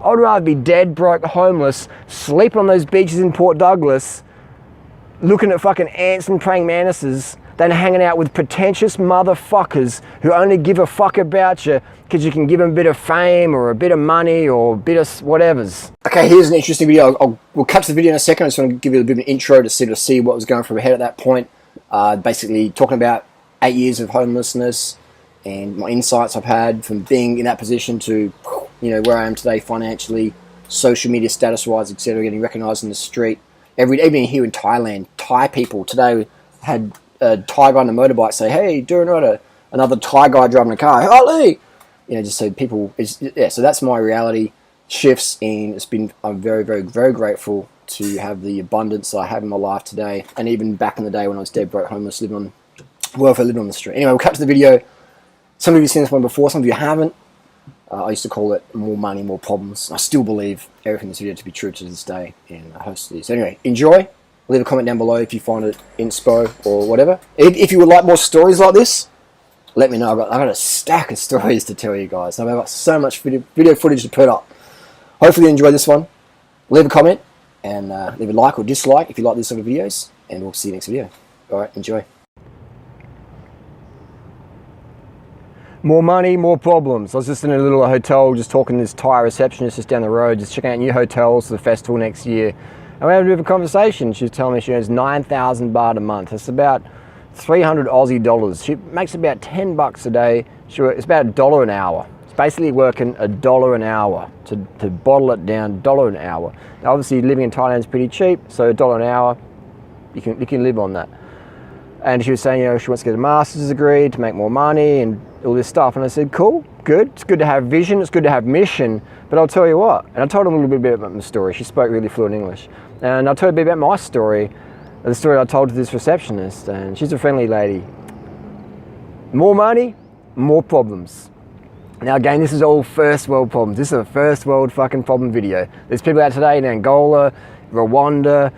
I would rather be dead, broke, homeless, sleeping on those beaches in Port Douglas, looking at fucking ants and praying mantises, than hanging out with pretentious motherfuckers who only give a fuck about you because you can give them a bit of fame or a bit of money or a bit of whatevers. Okay, here's an interesting video. We'll cut to the video in a second. I just want to give you a bit of an intro to see what was going through my head at that point. Basically talking about 8 years of homelessness and my insights I've had from being in that position to, you know, where I am today financially, social media status-wise, etc., getting recognised in the street. Even here in Thailand, Thai people today had a Thai guy on a motorbike say, "Hey, Durianrider," another Thai guy driving a car, "Holy!" You know, just so people, so that's my reality shifts, and I'm very, very, very grateful to have the abundance I have in my life today, and even back in the day when I was dead broke, homeless, living on welfare, living on the street. Anyway, we'll cut to the video. Some of you have seen this one before, some of you haven't. I used to call it more money, more problems. I still believe everything in this video to be true to this day, and I hope it is. So anyway, enjoy. Leave a comment down below if you find it inspo or whatever. If you would like more stories like this, let me know. I've got a stack of stories to tell you guys. I've got so much video footage to put up. Hopefully you enjoyed this one. Leave a comment and leave a like or dislike if you like these sort of videos, and we'll see you next video. Alright, enjoy. More money, more problems. I was just in a little hotel just talking to this Thai receptionist just down the road, just checking out new hotels for the festival next year. And we had a bit of a conversation. She was telling me she earns 9,000 baht a month. That's about 300 Aussie dollars. She makes about 10 bucks a day. It's about $1 an hour. It's basically working $1 an hour. To bottle it down, $1 an hour. Now obviously living in Thailand is pretty cheap, so $1 an hour, you can live on that. And she was saying, you know, she wants to get a master's degree to make more money and all this stuff. And I said, cool, good. It's good to have vision. It's good to have mission. But I'll tell you what. And I told her a little bit about my story. She spoke really fluent English. And I'll tell you a bit about my story, the story I told to this receptionist. And she's a friendly lady. More money, more problems. Now again, this is all first world problems. This is a first world fucking problem video. There's people out today in Angola, Rwanda,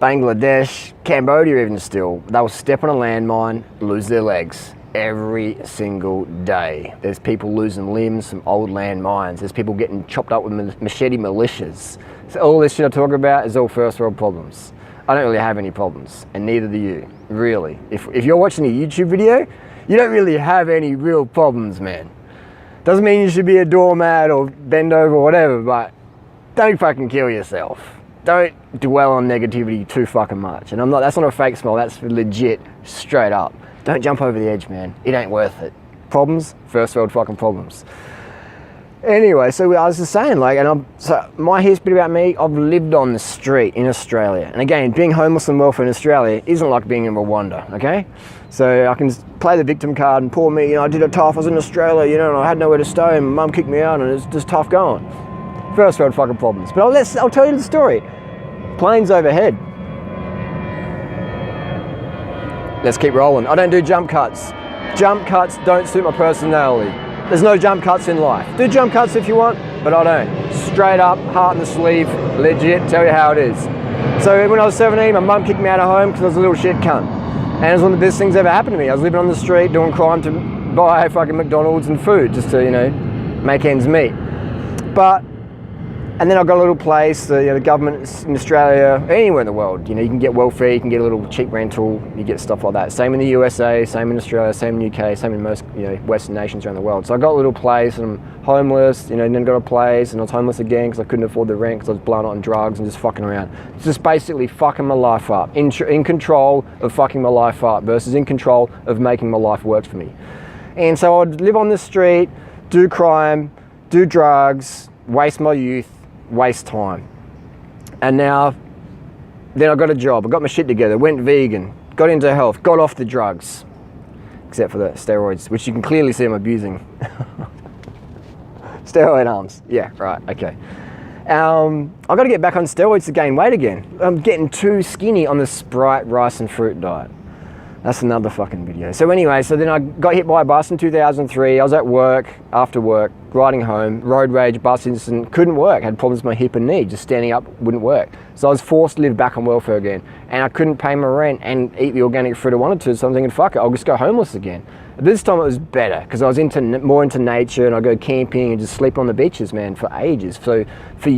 Bangladesh, Cambodia even still. They'll step on a landmine, lose their legs every single day. There's people losing limbs from old landmines. There's people getting chopped up with machete militias. So all this shit I talk about is all first world problems. I don't really have any problems, and neither do you, really. If you're watching a YouTube video, you don't really have any real problems, man. Doesn't mean you should be a doormat or bend over or whatever, but don't fucking kill yourself. Don't dwell on negativity too fucking much. And that's not a fake smile, that's legit, straight up. Don't jump over the edge, man. It ain't worth it. Problems, first world fucking problems. Anyway, so I was just saying, like, here's a bit about me. I've lived on the street in Australia. And again, being homeless and welfare in Australia isn't like being in Rwanda, okay? So I can play the victim card and poor me, you know, I did it tough, I was in Australia, you know, and I had nowhere to stay and my mum kicked me out and it's just tough going. First world fucking problems. But I'll tell you the story. Planes overhead. Let's keep rolling. I don't do jump cuts. Jump cuts don't suit my personality. There's no jump cuts in life. Do jump cuts if you want, but I don't. Straight up, heart in the sleeve, legit, tell you how it is. So when I was 17, my mum kicked me out of home because I was a little shit cunt. And it was one of the best things that ever happened to me. I was living on the street doing crime to buy fucking McDonald's and food just to, you know, make ends meet. And then I got a little place, the government in Australia, anywhere in the world, you know, you can get welfare, you can get a little cheap rental, you get stuff like that. Same in the USA, same in Australia, same in the UK, same in most, you know, Western nations around the world. So I got a little place and I'm homeless, you know, and then got a place and I was homeless again because I couldn't afford the rent because I was blowing it on drugs and just fucking around. It's just basically fucking my life up, in control of fucking my life up versus in control of making my life work for me. And so I'd live on the street, do crime, do drugs, waste my youth, waste time. And then I got a job, I got my shit together, went vegan, got into health, got off the drugs, except for the steroids, which you can clearly see I'm abusing. Steroid arms, yeah, right, okay. I got to get back on steroids to gain weight again. I'm getting too skinny on the Sprite, rice and fruit diet. That's another fucking video. So anyway, so then I got hit by a bus in 2003. I was at work, after work, riding home, road rage, bus incident, couldn't work, had problems with my hip and knee, just standing up wouldn't work. So I was forced to live back on welfare again, and I couldn't pay my rent and eat the organic fruit I wanted to, so I'm thinking, fuck it, I'll just go homeless again. But this time it was better, because I was more into nature, and I'd go camping and just sleep on the beaches, man, for ages. So for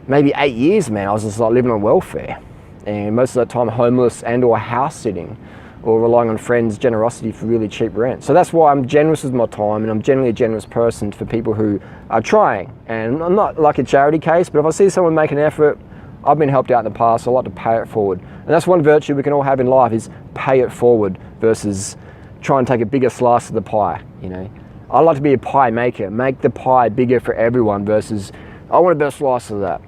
maybe 8 years, man, I was just like living on welfare, and most of that time homeless and or house sitting, or relying on friends' generosity for really cheap rent. So that's why I'm generous with my time, and I'm generally a generous person for people who are trying. And I'm not like a charity case, but if I see someone make an effort, I've been helped out in the past, so I like to pay it forward. And that's one virtue we can all have in life, is pay it forward versus try and take a bigger slice of the pie, you know. I like to be a pie maker, make the pie bigger for everyone versus I want a better slice of that.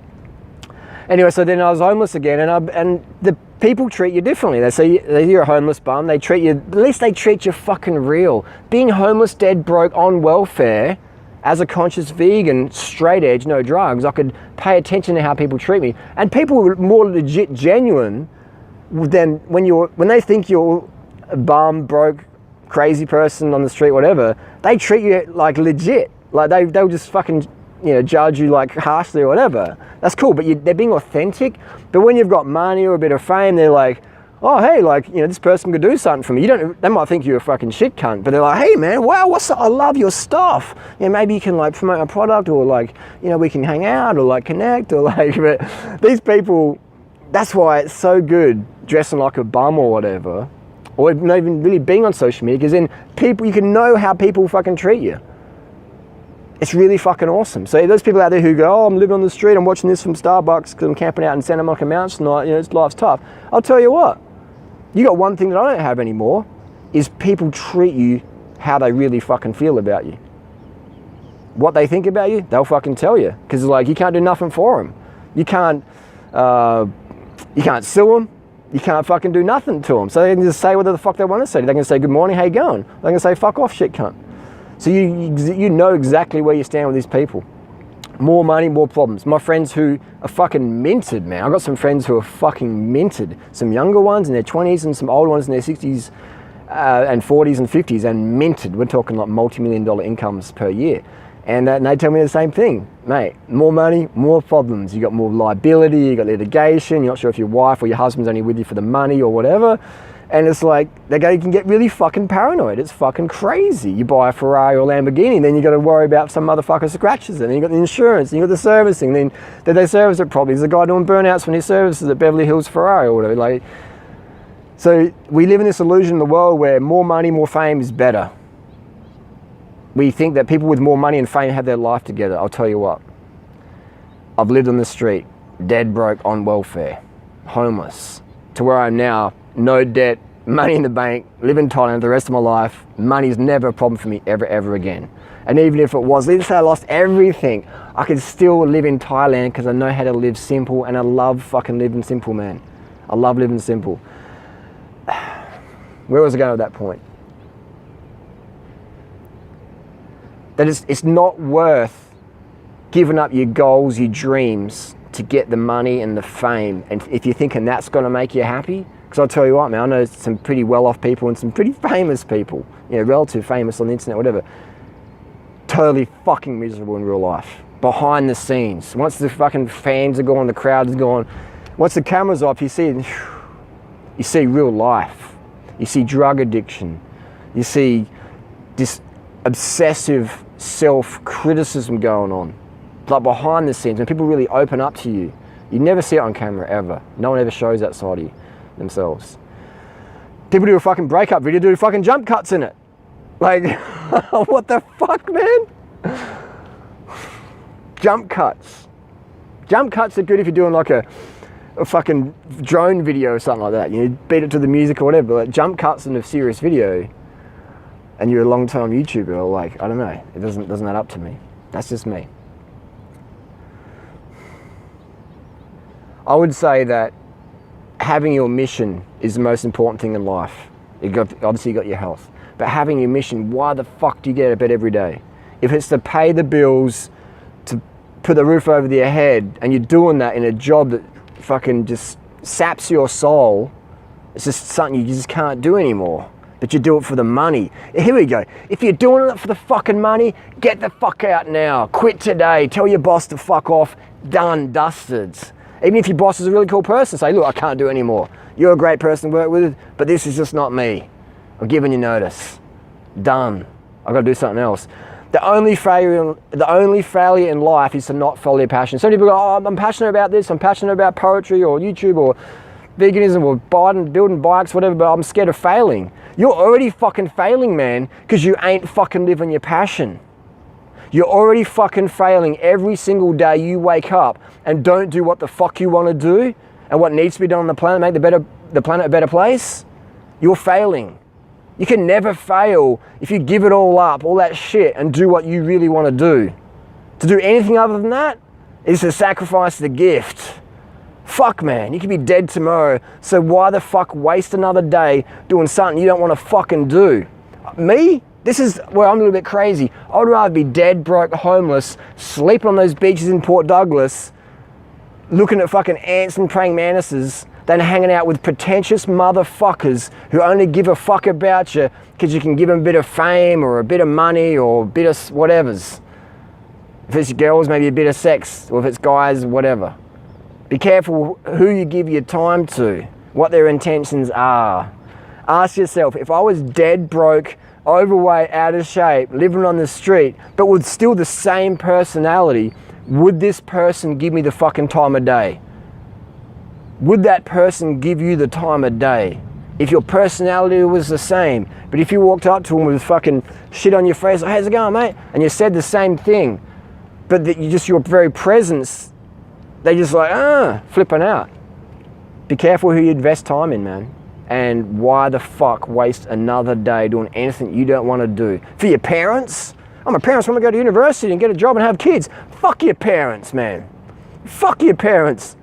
Anyway, so then I was homeless again, and the people treat you differently. They say you're a homeless bum. They treat you, at least they treat you fucking real. Being homeless, dead broke, on welfare, as a conscious vegan, straight edge, no drugs, I could pay attention to how people treat me. And people were more legit genuine than when they think you're a bum, broke, crazy person on the street, whatever. They treat you like legit. Like they'll just fucking, you know, judge you like harshly or whatever. That's cool, but they're being authentic. But when you've got money or a bit of fame, they're like, oh, hey, like, you know, this person could do something for me. They might think you're a fucking shit cunt, but they're like, hey man, wow, I love your stuff. You know, maybe you can like promote a product, or like, you know, we can hang out or like connect, or like, but these people, that's why it's so good dressing like a bum or whatever, or not even really being on social media, because then you can know how people fucking treat you. It's really fucking awesome. So those people out there who go, oh, I'm living on the street, I'm watching this from Starbucks because I'm camping out in Santa Monica Mountains tonight, you know, life's tough. I'll tell you what, you got one thing that I don't have anymore, is people treat you how they really fucking feel about you. What they think about you, they'll fucking tell you. Because like, you can't do nothing for them. You can't sue them. You can't fucking do nothing to them. So they can just say whatever the fuck they want to say. They can say, good morning, how you going? They can say, fuck off, shit cunt. So you know exactly where you stand with these people. More money, more problems. My friends who are fucking minted, man. I've got some friends who are fucking minted. Some younger ones in their 20s and some older ones in their 60s and 40s and 50s, and minted. We're talking like multi-million-dollar incomes per year. And they tell me the same thing. Mate, more money, more problems. You got more liability, you got litigation, you're not sure if your wife or your husband's only with you for the money or whatever. And it's like, you can get really fucking paranoid. It's fucking crazy. You buy a Ferrari or Lamborghini, then you got to worry about some motherfucker scratches it. Then you got the insurance, and you got the servicing. Then did they service it properly? Is the guy doing burnouts when he services at Beverly Hills Ferrari or whatever? Like, so we live in this illusion in the world where more money, more fame is better. We think that people with more money and fame have their life together. I'll tell you what. I've lived on the street, dead broke, on welfare, homeless, to where I am now. No debt, money in the bank, live in Thailand the rest of my life. Money's never a problem for me ever again. And even if it was, let's say I lost everything, I could still live in Thailand because I know how to live simple, and I love fucking living simple, man. I love living simple. Where was I going at that point? That it's not worth giving up your goals, your dreams to get the money and the fame. And if you're thinking that's going to make you happy, because I'll tell you what, man, I know some pretty well-off people and some pretty famous people, you know, relative famous on the internet, whatever, totally fucking miserable in real life. Behind the scenes. Once the fucking fans are gone, the crowd is gone, once the camera's off, you see real life. You see drug addiction. You see this obsessive self-criticism going on. Like behind the scenes, when people really open up to you, you never see it on camera, ever. No one ever shows that side of you themselves. People do a fucking breakup video, do fucking jump cuts in it. Like, what the fuck, man? Jump cuts. Jump cuts are good if you're doing like a fucking drone video or something like that. You know, beat it to the music or whatever. But like jump cuts in a serious video, and you're a long-time YouTuber, or like, I don't know. It doesn't add up to me. That's just me. I would say that having your mission is the most important thing in life. Obviously you got your health, but having your mission, why the fuck do you get out of bed every day? If it's to pay the bills, to put the roof over your head, and you're doing that in a job that fucking just saps your soul, it's just something you just can't do anymore. but you do it for the money. Here we go. If you're doing it for the fucking money, get the fuck out now. Quit today. Tell your boss to fuck off. Done, dusted. Even if your boss is a really cool person, say, look, I can't do it anymore. You're a great person to work with, but this is just not me. I'm giving you notice. Done. I've got to do something else. The only failure in life is to not follow your passion. Some people go, oh, I'm passionate about this, I'm passionate about poetry or YouTube or veganism or building bikes, whatever, but I'm scared of failing. You're already fucking failing, man, because you ain't fucking living your passion. You're already fucking failing every single day you wake up and don't do what the fuck you want to do and what needs to be done on the planet, make the planet a better place. You're failing. You can never fail if you give it all up, all that shit, and do what you really want to do. To do anything other than that is to sacrifice the gift. Fuck, man, you could be dead tomorrow, so why the fuck waste another day doing something you don't want to fucking do? Me? This is where I'm a little bit crazy. I would rather be dead, broke, homeless, sleeping on those beaches in Port Douglas, looking at fucking ants and praying mantises, than hanging out with pretentious motherfuckers who only give a fuck about you because you can give them a bit of fame or a bit of money or a bit of whatevers. If it's girls, maybe a bit of sex, or if it's guys, whatever. Be careful who you give your time to, what their intentions are. Ask yourself, if I was dead broke, overweight, out of shape, living on the street, but with still the same personality, would this person give me the fucking time of day? Would that person give you the time of day? If your personality was the same, but if you walked up to them with fucking shit on your face, like, how's it going, mate? And you said the same thing, but that your very presence, they just like, flipping out. Be careful who you invest time in, man. And why the fuck waste another day doing anything you don't want to do? For your parents? Oh, my parents want to go to university and get a job and have kids. Fuck your parents, man. Fuck your parents.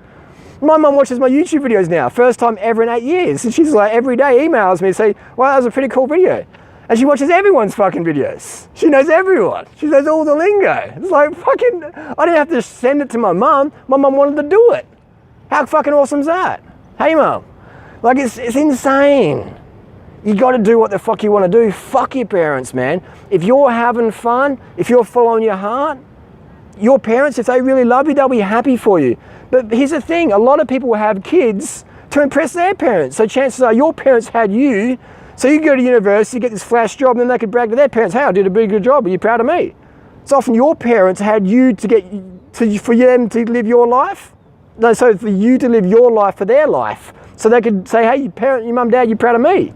My mum watches my YouTube videos now, first time ever in 8 years. And she's like, every day emails me and say, wow, that was a pretty cool video. And she watches everyone's fucking videos. She knows everyone. She knows all the lingo. It's like fucking, I didn't have to send it to my mum. My mum wanted to do it. How fucking awesome is that? Hey, mum. Like, it's insane. You got to do what the fuck you want to do. Fuck your parents, man. If you're having fun, if you're following your heart, your parents, if they really love you, they'll be happy for you. But here's the thing, a lot of people have kids to impress their parents. So chances are your parents had you, so you go to university, get this flash job, and then they could brag to their parents, hey, I did a pretty good job, are you proud of me? It's often your parents had you for them to live your life. No, so for you to live your life for their life. So they could say, hey, your mum, dad, you proud of me?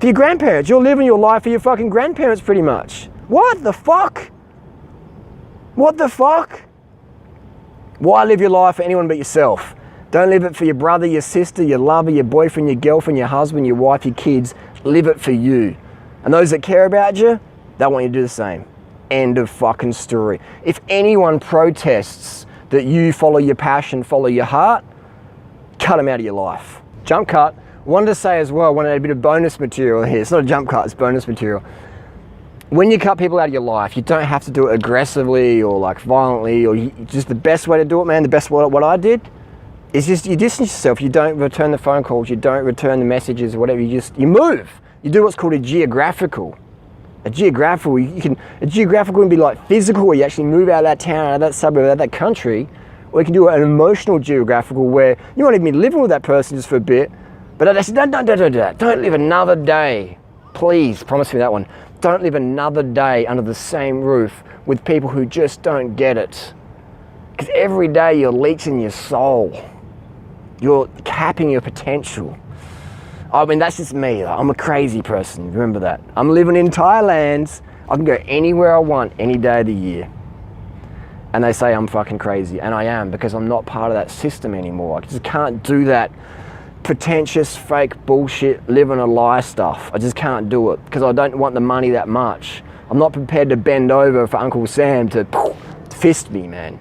For your grandparents, you're living your life for your fucking grandparents pretty much. What the fuck? What the fuck? Why live your life for anyone but yourself? Don't live it for your brother, your sister, your lover, your boyfriend, your girlfriend, your husband, your wife, your kids. Live it for you. And those that care about you, they want you to do the same. End of fucking story. If anyone protests that you follow your passion, follow your heart, cut them out of your life. Jump cut. Wanted to say as well, wanted a bit of bonus material here. It's not a jump cut, it's bonus material. When you cut people out of your life, you don't have to do it aggressively or like violently, or just the best way to do it, man, the best way, what I did, is just you distance yourself. You don't return the phone calls, you don't return the messages or whatever, you move. You do what's called a geographical. A geographical can be like physical, where you actually move out of that town, out of that suburb, out of that country, or you can do an emotional geographical where you won't even be living with that person just for a bit, but don't live another day. Please, promise me that one. Don't live another day under the same roof with people who just don't get it. Because every day you're leeching your soul. You're capping your potential. I mean, that's just me. I'm a crazy person, remember that. I'm living in Thailand. I can go anywhere I want any day of the year. And they say I'm fucking crazy, and I am, because I'm not part of that system anymore. I just can't do that pretentious, fake bullshit, living a lie stuff. I just can't do it because I don't want the money that much. I'm not prepared to bend over for Uncle Sam to fist me, man,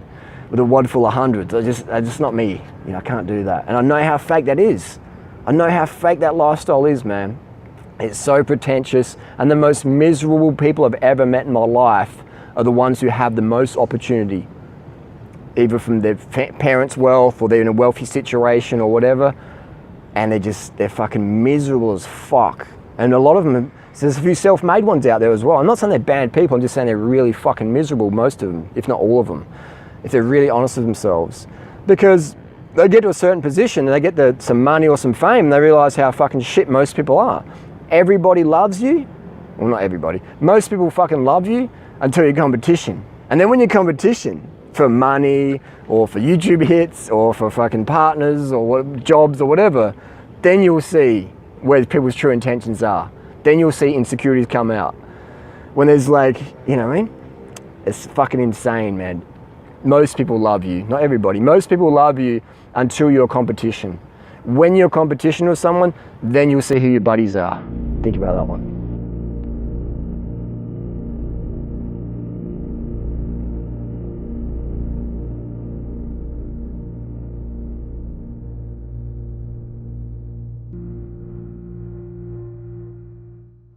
with a wad full of hundreds. That's just not me. You know, I can't do that. And I know how fake that is. I know how fake that lifestyle is, man. It's so pretentious, and the most miserable people I've ever met in my life are the ones who have the most opportunity, either from their parents' wealth or they're in a wealthy situation or whatever. And they're fucking miserable as fuck. And a lot of them, there's a few self-made ones out there as well. I'm not saying they're bad people, I'm just saying they're really fucking miserable, most of them, if not all of them, if they're really honest with themselves. Because they get to a certain position and they get some money or some fame and they realise how fucking shit most people are. Everybody loves you. Well, not everybody. Most people fucking love you until you're competition. And then when you're competition for money or for YouTube hits or for fucking partners or jobs or whatever, then you'll see where people's true intentions are. Then you'll see insecurities come out. When there's like, you know what I mean? It's fucking insane, man. Most people love you, not everybody. Most people love you until you're competition. When you're competition with someone, then you'll see who your buddies are. Think about that one.